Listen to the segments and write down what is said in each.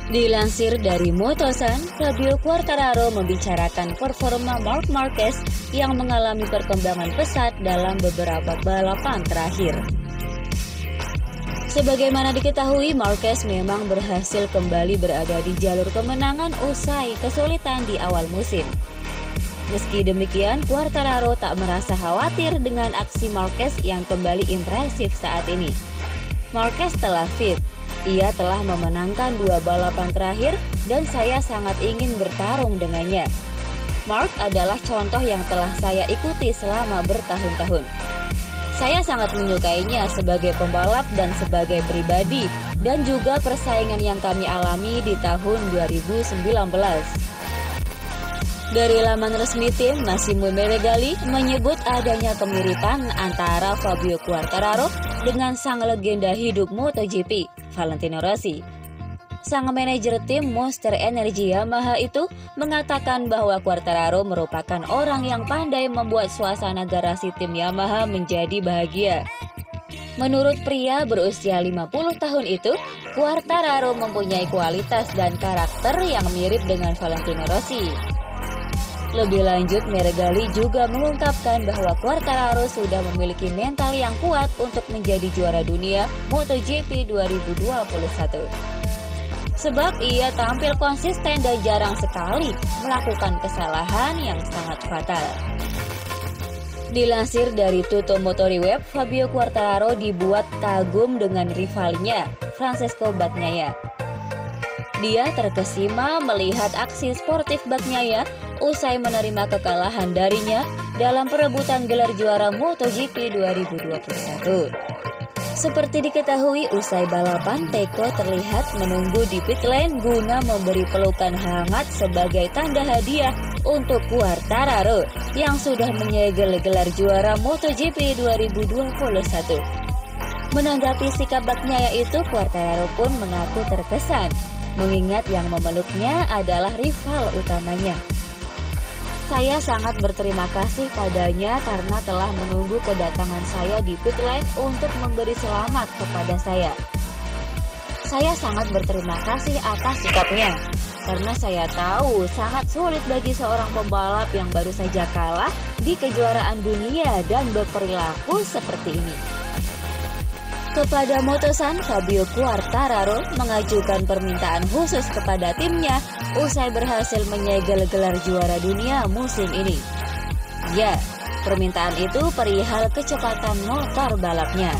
Dilansir dari Motosan, Fabio Quartararo membicarakan performa Marc Marquez yang mengalami perkembangan pesat dalam beberapa balapan terakhir. Sebagaimana diketahui, Marquez memang berhasil kembali berada di jalur kemenangan usai kesulitan di awal musim. Meski demikian, Quartararo tak merasa khawatir dengan aksi Marquez yang kembali impresif saat ini. Marquez telah fit. Ia telah memenangkan 2 balapan terakhir dan saya sangat ingin bertarung dengannya. Marc adalah contoh yang telah saya ikuti selama bertahun-tahun. Saya sangat menyukainya sebagai pembalap dan sebagai pribadi, dan juga persaingan yang kami alami di tahun 2019. Dari laman resmi tim, Massimo Meregali menyebut adanya kemiripan antara Fabio Quartararo dengan sang legenda hidup MotoGP, Valentino Rossi. Sang manajer tim Monster Energy Yamaha itu mengatakan bahwa Quartararo merupakan orang yang pandai membuat suasana garasi tim Yamaha menjadi bahagia. Menurut pria berusia 50 tahun itu, Quartararo mempunyai kualitas dan karakter yang mirip dengan Valentino Rossi. Lebih lanjut, Meregali juga mengungkapkan bahwa Quartararo sudah memiliki mental yang kuat untuk menjadi juara dunia MotoGP 2021. Sebab ia tampil konsisten dan jarang sekali melakukan kesalahan yang sangat fatal. Dilansir dari Tutto Motori Web, Fabio Quartararo dibuat kagum dengan rivalnya, Francesco Bagnaia. Dia terkesima melihat aksi sportif Bagnaia usai menerima kekalahan darinya dalam perebutan gelar juara MotoGP 2021. Seperti diketahui, usai balapan, Pecco terlihat menunggu di pit lane guna memberi pelukan hangat sebagai tanda hadiah untuk Quartararo yang sudah menyegel gelar juara MotoGP 2021. Menanggapi sikap Bagnaia itu, Quartararo pun mengaku terkesan, mengingat yang memeluknya adalah rival utamanya. Saya sangat berterima kasih padanya karena telah menunggu kedatangan saya di pit lane untuk memberi selamat kepada saya. Saya sangat berterima kasih atas sikapnya, karena saya tahu sangat sulit bagi seorang pembalap yang baru saja kalah di kejuaraan dunia dan berperilaku seperti ini. Kepada Motosan, Fabio Quartararo mengajukan permintaan khusus kepada timnya usai berhasil menyegel gelar juara dunia musim ini. Ya, permintaan itu perihal kecepatan motor balapnya.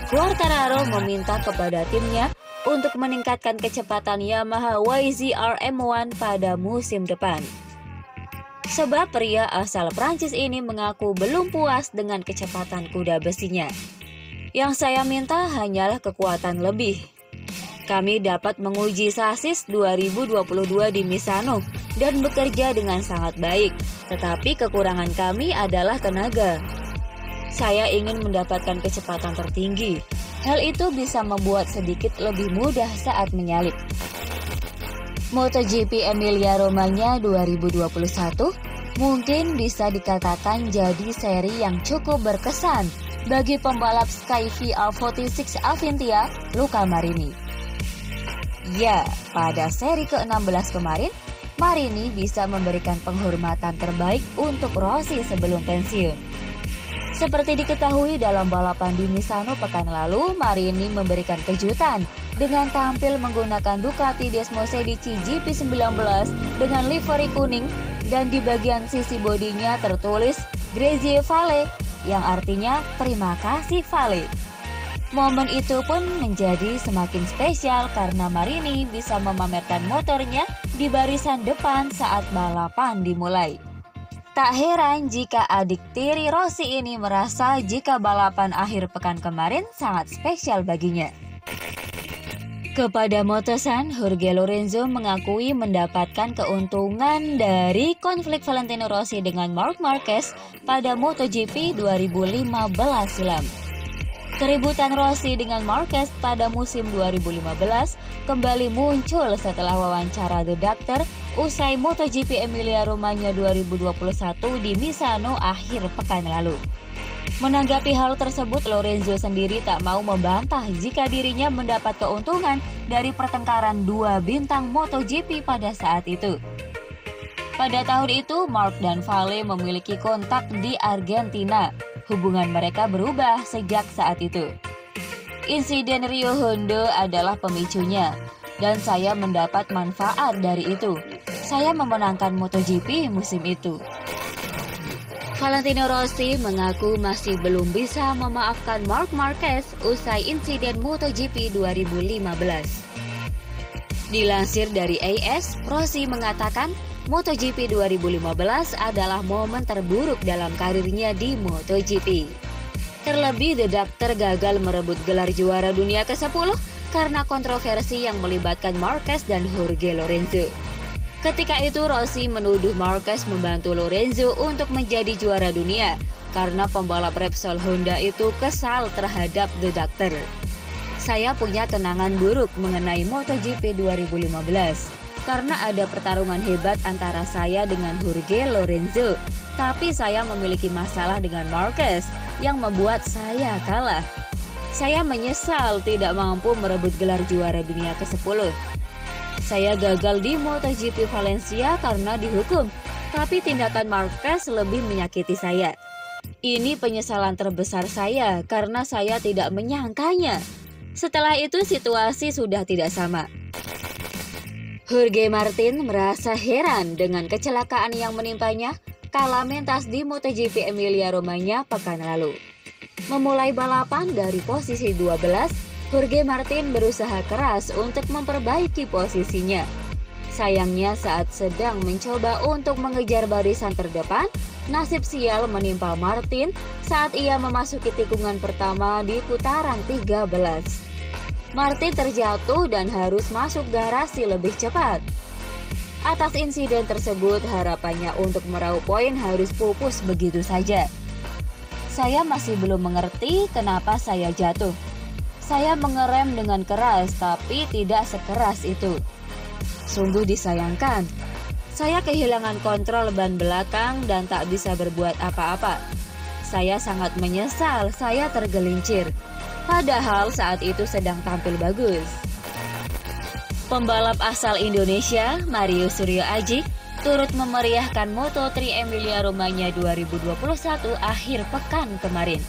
Quartararo meminta kepada timnya untuk meningkatkan kecepatan Yamaha YZR M1 pada musim depan. Sebab pria asal Prancis ini mengaku belum puas dengan kecepatan kuda besinya. Yang saya minta hanyalah kekuatan lebih. Kami dapat menguji sasis 2022 di Misano dan bekerja dengan sangat baik, tetapi kekurangan kami adalah tenaga. Saya ingin mendapatkan kecepatan tertinggi. Hal itu bisa membuat sedikit lebih mudah saat menyalip. MotoGP Emilia-Romagna 2021 mungkin bisa dikatakan jadi seri yang cukup berkesan bagi pembalap Sky VR46 Avintia, Luca Marini. Ya, pada seri ke-16 kemarin, Marini bisa memberikan penghormatan terbaik untuk Rossi sebelum pensiun. Seperti diketahui dalam balapan di Misano pekan lalu, Marini memberikan kejutan dengan tampil menggunakan Ducati Desmosedici GP19 dengan livery kuning dan di bagian sisi bodinya tertulis Grazie Vale, yang artinya terima kasih Vale. Momen itu pun menjadi semakin spesial karena Marini bisa memamerkan motornya di barisan depan saat balapan dimulai. Tak heran jika adik tiri Rossi ini merasa jika balapan akhir pekan kemarin sangat spesial baginya. Kepada Motosan, Jorge Lorenzo mengakui mendapatkan keuntungan dari konflik Valentino Rossi dengan Marc Marquez pada MotoGP 2015 silam. Keributan Rossi dengan Marquez pada musim 2015 kembali muncul setelah wawancara The Doctor usai MotoGP Emilia-Romagna 2021 di Misano akhir pekan lalu. Menanggapi hal tersebut, Lorenzo sendiri tak mau membantah jika dirinya mendapat keuntungan dari pertengkaran dua bintang MotoGP pada saat itu. Pada tahun itu, Marc dan Vale memiliki kontak di Argentina. Hubungan mereka berubah sejak saat itu. Insiden Rio Hondo adalah pemicunya, dan saya mendapat manfaat dari itu. Saya memenangkan MotoGP musim itu. Valentino Rossi mengaku masih belum bisa memaafkan Marc Marquez usai insiden MotoGP 2015. Dilansir dari AS, Rossi mengatakan MotoGP 2015 adalah momen terburuk dalam karirnya di MotoGP. Terlebih The Doctor gagal merebut gelar juara dunia ke-10 karena kontroversi yang melibatkan Marquez dan Jorge Lorenzo. Ketika itu Rossi menuduh Marquez membantu Lorenzo untuk menjadi juara dunia karena pembalap Repsol Honda itu kesal terhadap The Doctor. Saya punya kenangan buruk mengenai MotoGP 2015 karena ada pertarungan hebat antara saya dengan Jorge Lorenzo, tapi saya memiliki masalah dengan Marquez yang membuat saya kalah. Saya menyesal tidak mampu merebut gelar juara dunia ke-10. Saya gagal di MotoGP Valencia karena dihukum, tapi tindakan Marquez lebih menyakiti saya. Ini penyesalan terbesar saya karena saya tidak menyangkanya. Setelah itu situasi sudah tidak sama. Jorge Martin merasa heran dengan kecelakaan yang menimpanya kala mentas di MotoGP Emilia-Romagna pekan lalu. Memulai balapan dari posisi 12, Jorge Martin berusaha keras untuk memperbaiki posisinya. Sayangnya saat sedang mencoba untuk mengejar barisan terdepan, nasib sial menimpa Martin saat ia memasuki tikungan pertama di putaran 13. Martin terjatuh dan harus masuk garasi lebih cepat. Atas insiden tersebut, harapannya untuk meraup poin harus pupus begitu saja. Saya masih belum mengerti kenapa saya jatuh. Saya mengerem dengan keras, tapi tidak sekeras itu. Sungguh disayangkan. Saya kehilangan kontrol ban belakang dan tak bisa berbuat apa-apa. Saya sangat menyesal saya tergelincir. Padahal saat itu sedang tampil bagus. Pembalap asal Indonesia, Mario Suryo Aji, turut memeriahkan Moto3 Emilia-Romagna 2021 akhir pekan kemarin.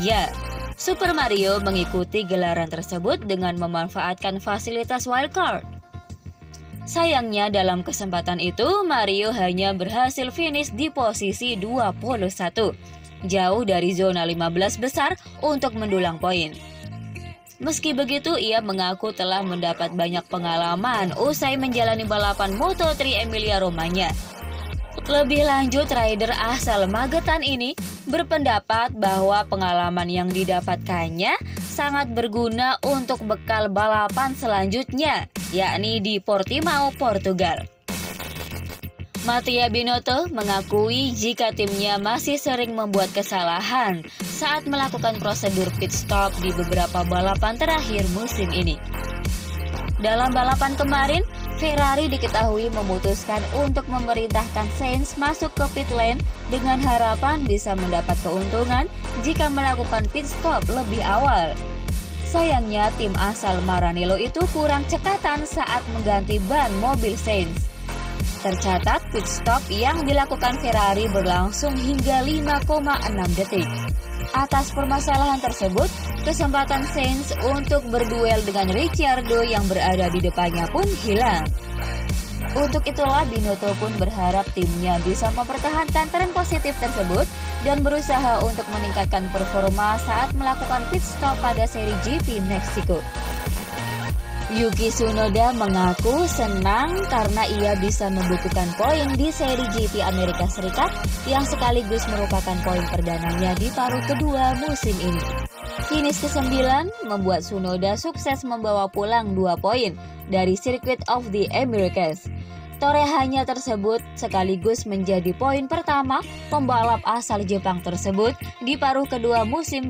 Ya, Super Mario mengikuti gelaran tersebut dengan memanfaatkan fasilitas wildcard. Sayangnya dalam kesempatan itu Mario hanya berhasil finish di posisi 21, jauh dari zona 15 besar untuk mendulang poin. Meski begitu, ia mengaku telah mendapat banyak pengalaman usai menjalani balapan Moto3 Emilia-Romagna. Lebih lanjut, rider asal Magetan ini berpendapat bahwa pengalaman yang didapatkannya sangat berguna untuk bekal balapan selanjutnya, yakni di Portimao, Portugal. Mattia Binotto mengakui jika timnya masih sering membuat kesalahan saat melakukan prosedur pit stop di beberapa balapan terakhir musim ini. Dalam balapan kemarin, Ferrari diketahui memutuskan untuk memerintahkan Sainz masuk ke pit lane dengan harapan bisa mendapat keuntungan jika melakukan pit stop lebih awal. Sayangnya tim asal Maranello itu kurang cekatan saat mengganti ban mobil Sainz. Tercatat pit stop yang dilakukan Ferrari berlangsung hingga 5,6 detik. Atas permasalahan tersebut, kesempatan Sainz untuk berduel dengan Ricciardo yang berada di depannya pun hilang. Untuk itulah Binotto pun berharap timnya bisa mempertahankan tren positif tersebut dan berusaha untuk meningkatkan performa saat melakukan pit stop pada seri GP Meksiko. Yuki Tsunoda mengaku senang karena ia bisa membukukan poin di seri GP Amerika Serikat yang sekaligus merupakan poin perdananya di paruh kedua musim ini. Finish ke-9 membuat Tsunoda sukses membawa pulang 2 poin dari Circuit of the Americas. Torehannya tersebut sekaligus menjadi poin pertama pembalap asal Jepang tersebut di paruh kedua musim